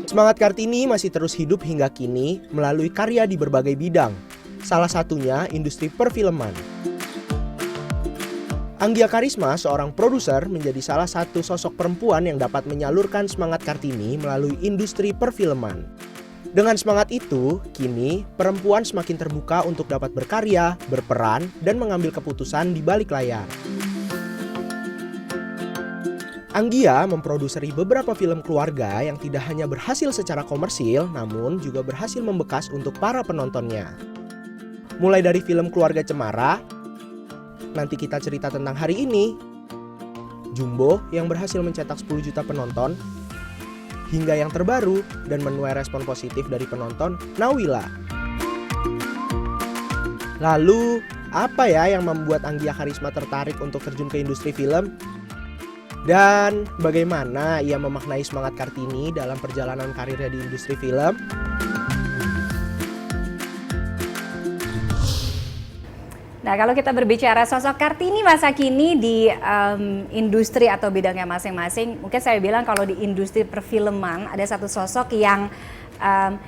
Semangat Kartini masih terus hidup hingga kini melalui karya di berbagai bidang. Salah satunya industri perfilman. Anggia Karisma, seorang produser, menjadi salah satu sosok perempuan yang dapat menyalurkan semangat Kartini melalui industri perfilman. Dengan semangat itu, kini perempuan semakin terbuka untuk dapat berkarya, berperan, dan mengambil keputusan di balik layar. Anggia memproduseri beberapa film keluarga yang tidak hanya berhasil secara komersil, namun juga berhasil membekas untuk para penontonnya. Mulai dari film Keluarga Cemara, nanti kita cerita tentang hari ini, Jumbo yang berhasil mencetak 10 juta penonton, hingga yang terbaru dan menuai respon positif dari penonton, Nawila. Lalu, apa ya yang membuat Anggia Karisma tertarik untuk terjun ke industri film? Dan bagaimana ia memaknai semangat Kartini dalam perjalanan karirnya di industri film? Nah, kalau kita berbicara sosok Kartini masa kini di industri atau bidangnya masing-masing, mungkin saya bilang kalau di industri perfilman ada satu sosok yang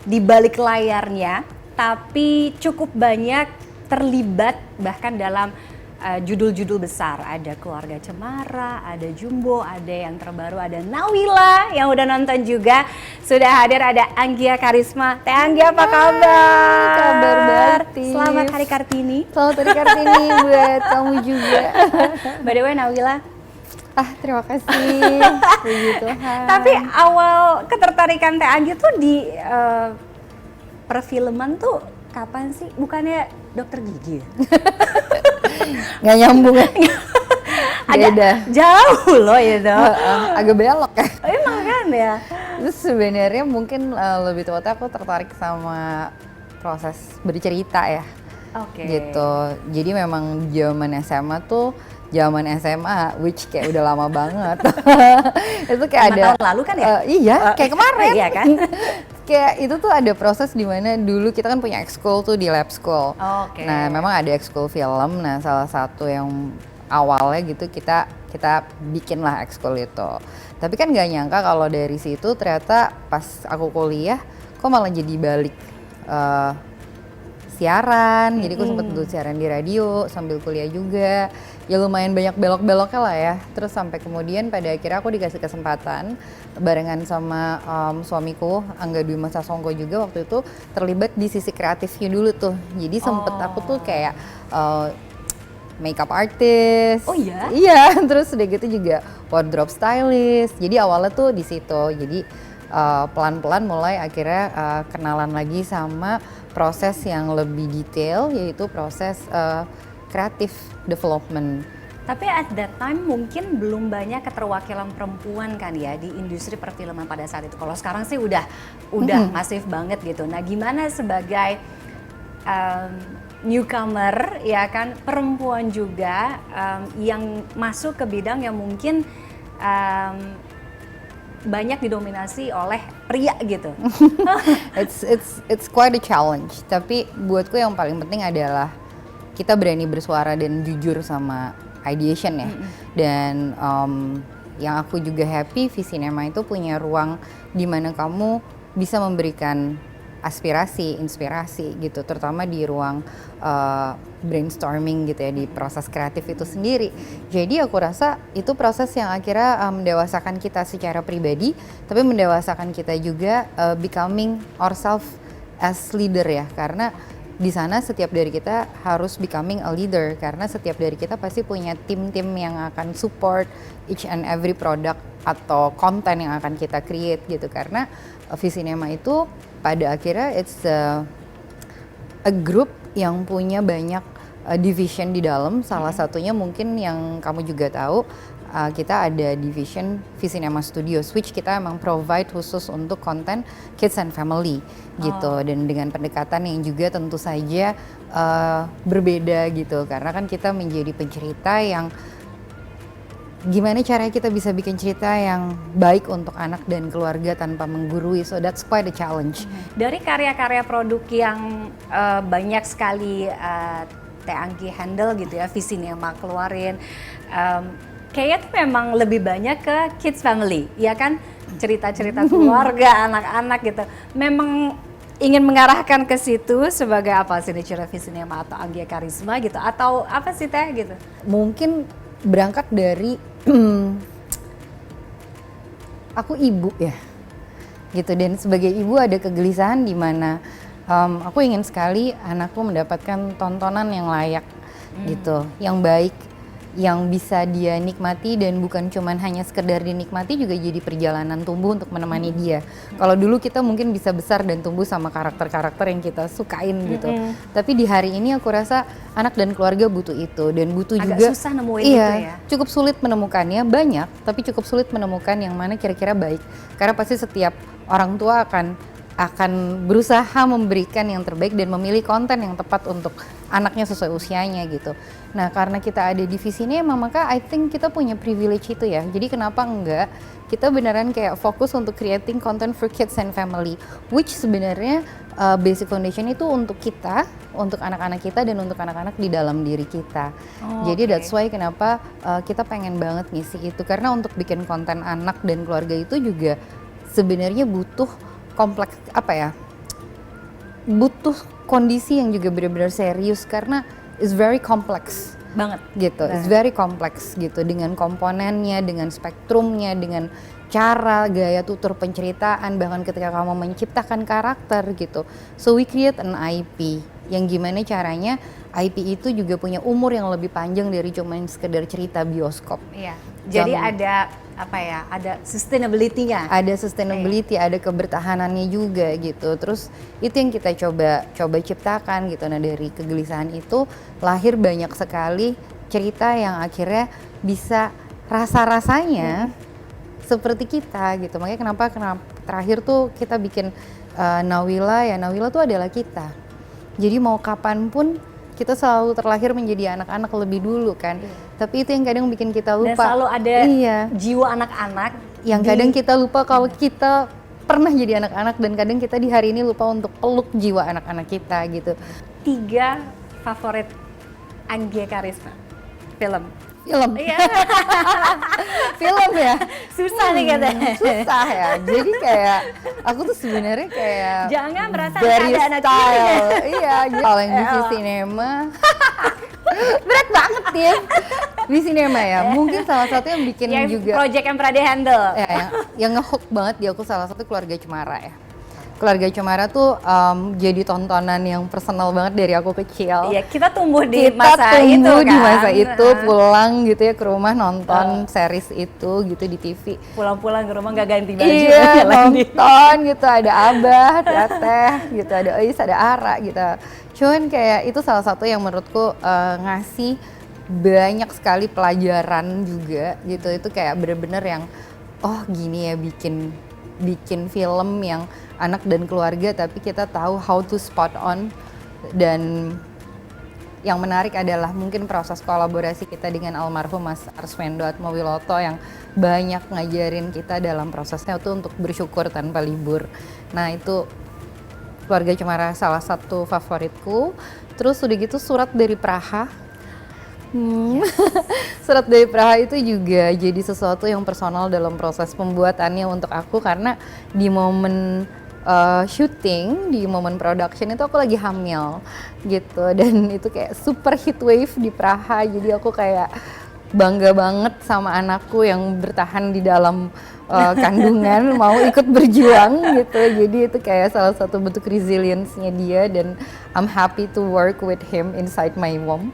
di balik layarnya tapi cukup banyak terlibat bahkan dalam judul-judul besar. Ada Keluarga Cemara, ada Jumbo, ada yang terbaru ada Nawila yang udah nonton juga. Sudah hadir ada Anggia Karisma. Teh Anggia, apa kabar? Kabar baik. Selamat Hari Kartini. Selamat Hari Kartini buat kamu juga. By the way, Nawila. Terima kasih. Puji Tuhan. Tapi awal ketertarikan Teh Anggia tuh di perfilman tuh kapan sih? Bukannya dokter gigi? Nggak nyambung ya? Beda. Jauh loh itu. Agak belok ya. Emang kan ya? Terus sebenarnya mungkin lebih tepatnya aku tertarik sama proses bercerita ya. Oke. Gitu. Jadi memang zaman SMA, which kayak udah lama banget. Itu kayak 5 ada tahun lalu kan ya? Iya, kayak kemarin. Iya kan? Kayak itu tuh ada proses di mana dulu kita kan punya ekskul tuh di lab school. Oke. Nah, memang ada ekskul film. Nah, salah satu yang awalnya gitu kita bikin lah ekskul itu. Tapi kan gak nyangka kalau dari situ ternyata pas aku kuliah kok malah jadi balik siaran. Jadi aku sempet dulu siaran di radio sambil kuliah juga. Ya lumayan banyak belok-beloknya lah ya. Terus sampai kemudian pada akhirnya aku dikasih kesempatan barengan sama suamiku Angga Dwi Masa Songko juga waktu itu terlibat di sisi kreatifnya dulu tuh. Jadi sempet aku tuh kayak makeup artist. Oh iya? Iya, terus udah gitu juga wardrobe stylist. Jadi awalnya tuh di situ. Jadi pelan-pelan mulai akhirnya kenalan lagi sama proses yang lebih detail, yaitu proses creative development. Tapi at that time mungkin belum banyak keterwakilan perempuan kan ya di industri perfilman pada saat itu. Kalau sekarang sih udah masif banget gitu. Nah, gimana sebagai newcomer ya kan, perempuan juga yang masuk ke bidang yang mungkin banyak didominasi oleh pria gitu. It's quite a challenge. Tapi buatku yang paling penting adalah kita berani bersuara dan jujur sama ideation ya. Dan yang aku juga happy, Visinema itu punya ruang di mana kamu bisa memberikan aspirasi, inspirasi gitu, terutama di ruang brainstorming gitu ya, di proses kreatif itu sendiri. Jadi aku rasa itu proses yang akhirnya mendewasakan kita secara pribadi, tapi mendewasakan kita juga becoming ourselves as leader ya, karena di sana setiap dari kita harus becoming a leader, karena setiap dari kita pasti punya tim-tim yang akan support each and every product atau konten yang akan kita create gitu. Karena Visinema itu pada akhirnya it's a group yang punya banyak division di dalam. Salah satunya mungkin yang kamu juga tahu, kita ada division Visinema Studios, which kita emang provide khusus untuk konten kids and family gitu. Dan dengan pendekatan yang juga tentu saja berbeda gitu, karena kan kita menjadi pencerita yang gimana caranya kita bisa bikin cerita yang baik untuk anak dan keluarga tanpa menggurui. So that's quite a challenge. Dari karya-karya produk yang banyak sekali Teh Anggi handle gitu ya, Visinema keluarin, kayaknya tuh memang lebih banyak ke kids family, ya kan? Cerita-cerita keluarga, anak-anak gitu. Memang ingin mengarahkan ke situ sebagai apa, Signature Cinema atau Anggia Karisma gitu, atau apa sih Teh gitu? Mungkin berangkat dari aku ibu ya, gitu. Dan sebagai ibu ada kegelisahan di mana aku ingin sekali anakku mendapatkan tontonan yang layak, gitu, yang baik, yang bisa dia nikmati dan bukan cuman hanya sekedar dinikmati, juga jadi perjalanan tumbuh untuk menemani dia. Kalau dulu kita mungkin bisa besar dan tumbuh sama karakter-karakter yang kita sukain gitu. Tapi di hari ini aku rasa anak dan keluarga butuh itu, dan butuh Agak juga susah nemuin iya, itu ya. cukup sulit menemukannya, banyak, tapi cukup sulit menemukan yang mana kira-kira baik. Karena pasti setiap orang tua akan berusaha memberikan yang terbaik dan memilih konten yang tepat untuk anaknya sesuai usianya gitu. Nah, karena kita ada di Visinema, maka I think kita punya privilege itu ya. Jadi kenapa enggak kita beneran kayak fokus untuk creating content for kids and family, which sebenarnya basic foundation itu untuk kita, untuk anak-anak kita, dan untuk anak-anak di dalam diri kita. Jadi that's why kenapa kita pengen banget ngisi itu, karena untuk bikin konten anak dan keluarga itu juga sebenarnya butuh kompleks, apa ya, butuh kondisi yang juga benar-benar serius, karena it's very complex Banget. gitu, it's very complex gitu, dengan komponennya, dengan spektrumnya, dengan cara gaya tutur penceritaan, bahkan ketika kamu menciptakan karakter gitu. So we create an IP yang gimana caranya IP itu juga punya umur yang lebih panjang dari cuma sekedar cerita bioskop. Iya. Jadi ada apa ya? Ada sustainability-nya. Ada sustainability, ada kebertahanannya juga gitu. Terus itu yang kita coba ciptakan gitu. Nah, dari kegelisahan itu lahir banyak sekali cerita yang akhirnya bisa rasa-rasanya seperti kita gitu. Makanya kenapa terakhir tuh kita bikin Nawila, ya Nawila tuh adalah kita. Jadi mau kapanpun kita selalu terlahir menjadi anak-anak lebih dulu kan. Tapi itu yang kadang bikin kita lupa. Dan selalu ada jiwa anak-anak. Yang kadang kita lupa kalau kita pernah jadi anak-anak, dan kadang kita di hari ini lupa untuk peluk jiwa anak-anak kita gitu. 3 favorit Anggia Karisma film. Iya. Film ya? Susah nih katanya. Susah ya. Jadi kayak aku tuh sebenarnya kayak Jangan merasa very ada anak style. Iya, kalau yang di Visinema berat banget ya. Visinema ya. Mungkin salah satu yang bikin yang juga project yang pernah di-handle. ya, yang ngehook banget di aku salah satu Keluarga Cemara ya. Keluarga Cemara tuh jadi tontonan yang personal banget dari aku kecil. Iya, kita tumbuh di Kita masa itu tumbuh kan. di masa itu, pulang gitu ya ke rumah nonton series itu gitu di TV. Pulang-pulang ke rumah nggak ganti baju. Iya, nonton gitu, ada Abah, ada Teh gitu, ada Eis, ada Ara gitu. Cuman kayak itu salah satu yang menurutku ngasih banyak sekali pelajaran juga gitu. Itu kayak bener-bener yang oh gini ya bikin film yang anak dan keluarga, tapi kita tahu how to spot on. Dan yang menarik adalah mungkin proses kolaborasi kita dengan almarhum Mas Arswendo Atmowiloto yang banyak ngajarin kita dalam prosesnya itu untuk bersyukur tanpa libur. Nah, itu Keluarga Cemara salah satu favoritku. Terus udah gitu Surat dari Praha. Surat dari Praha itu juga jadi sesuatu yang personal dalam proses pembuatannya untuk aku, karena di momen syuting, di momen production itu aku lagi hamil gitu, dan itu kayak super heat wave di Praha. Jadi aku kayak bangga banget sama anakku yang bertahan di dalam kandungan mau ikut berjuang gitu. Jadi itu kayak salah satu bentuk resilience-nya dia, dan I'm happy to work with him inside my womb.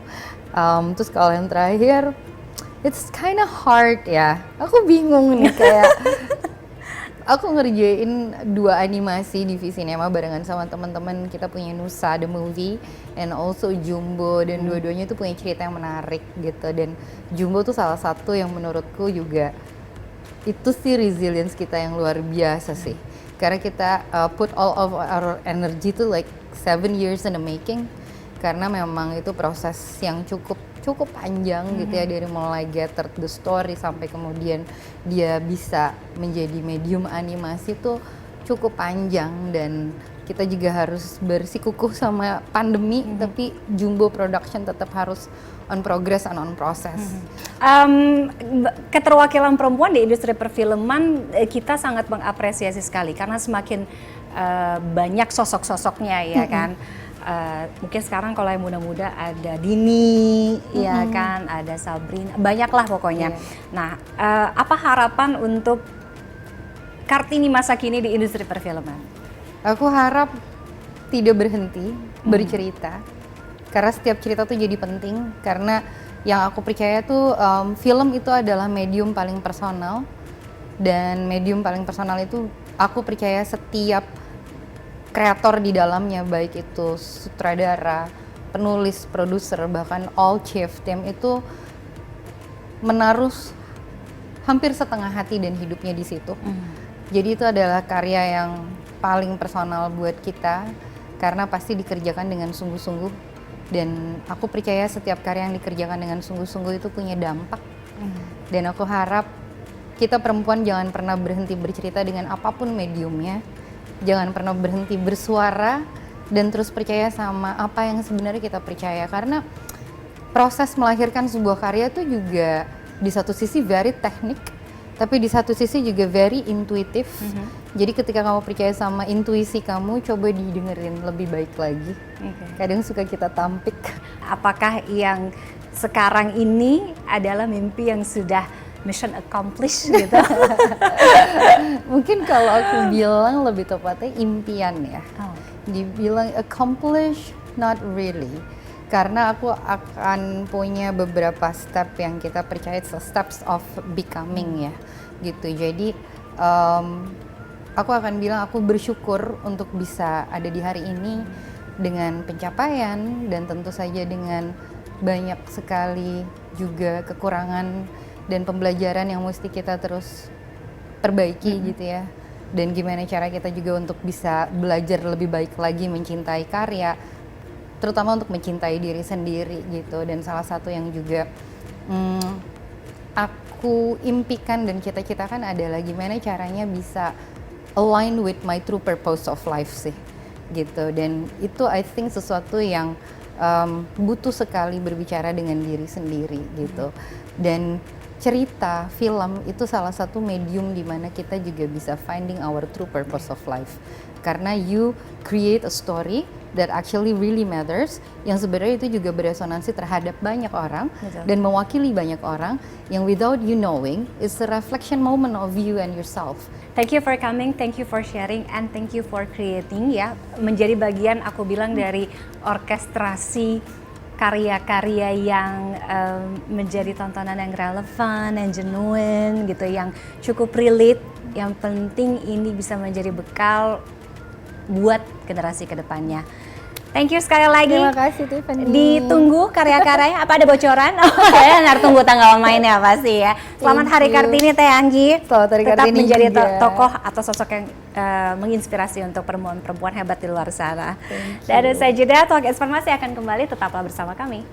Terus kalau yang terakhir, it's kinda hard ya. Aku bingung nih kayak aku ngerjain 2 animasi di Visinema barengan sama teman-teman. Kita punya Nusa the Movie and also Jumbo, dan dua-duanya itu punya cerita yang menarik gitu. Dan Jumbo tuh salah satu yang menurutku juga itu sih resilience kita yang luar biasa sih. Karena kita put all of our energy to like 7 years in the making. Karena memang itu proses yang cukup panjang gitu ya, dari mulai gather the story sampai kemudian dia bisa menjadi medium animasi tuh cukup panjang. Dan kita juga harus bersikukuh sama pandemi, tapi Jumbo Production tetap harus on progress and on process. Keterwakilan perempuan di industri perfilman kita sangat mengapresiasi sekali karena semakin banyak sosok-sosoknya ya kan. Mungkin sekarang kalau yang muda-muda ada Dini, ya kan, ada Sabrina, banyaklah pokoknya. Nah, apa harapan untuk Kartini masa kini di industri perfilman? Aku harap tidak berhenti bercerita, karena setiap cerita tuh jadi penting. Karena yang aku percaya tuh film itu adalah medium paling personal, dan medium paling personal itu aku percaya setiap kreator di dalamnya, baik itu sutradara, penulis, produser, bahkan all chief team itu menaruh hampir setengah hati dan hidupnya di situ. Jadi itu adalah karya yang paling personal buat kita karena pasti dikerjakan dengan sungguh-sungguh, dan aku percaya setiap karya yang dikerjakan dengan sungguh-sungguh itu punya dampak. Dan aku harap kita perempuan jangan pernah berhenti bercerita dengan apapun mediumnya, jangan pernah berhenti bersuara, dan terus percaya sama apa yang sebenarnya kita percaya, karena proses melahirkan sebuah karya itu juga di satu sisi very teknik, tapi di satu sisi juga very intuitif. Jadi ketika kamu percaya sama intuisi kamu, coba didengerin lebih baik lagi. Kadang suka kita tampik. Apakah yang sekarang ini adalah mimpi yang sudah mission accomplished gitu? Mungkin kalau aku bilang lebih tepatnya impian ya. Dibilang accomplish, not really. Karena aku akan punya beberapa step yang kita percaya steps of becoming ya, gitu. Jadi aku akan bilang aku bersyukur untuk bisa ada di hari ini dengan pencapaian, dan tentu saja dengan banyak sekali juga kekurangan dan pembelajaran yang mesti kita terus perbaiki gitu ya. Dan gimana cara kita juga untuk bisa belajar lebih baik lagi mencintai karya, terutama untuk mencintai diri sendiri gitu. Dan salah satu yang juga aku impikan dan cita-citakan adalah gimana caranya bisa align with my true purpose of life sih gitu. Dan itu I think sesuatu yang butuh sekali berbicara dengan diri sendiri gitu. Dan cerita, film itu salah satu medium di mana kita juga bisa finding our true purpose of life. Karena you create a story that actually really matters, yang sebenarnya itu juga beresonansi terhadap banyak orang. Betul. Dan mewakili banyak orang yang without you knowing it's a reflection moment of you and yourself. Thank you for coming, thank you for sharing, and thank you for creating ya, menjadi bagian aku bilang dari orkestrasi karya-karya yang menjadi tontonan yang relevan, yang genuine gitu, yang cukup relate. Yang penting ini bisa menjadi bekal buat generasi kedepannya. Thank you sekali lagi. Terima kasih Tiffany. Ditunggu karya-karyanya. Apa ada bocoran? Saya harus tunggu tanggal mainnya pasti ya. Selamat Hari Kartini Teh Anggi. Selamat Hari Tetap Kartini menjadi juga. tokoh atau sosok yang menginspirasi untuk perempuan-perempuan hebat di luar sana. Dan saya jeda, Talk Informasi akan kembali. Tetaplah bersama kami.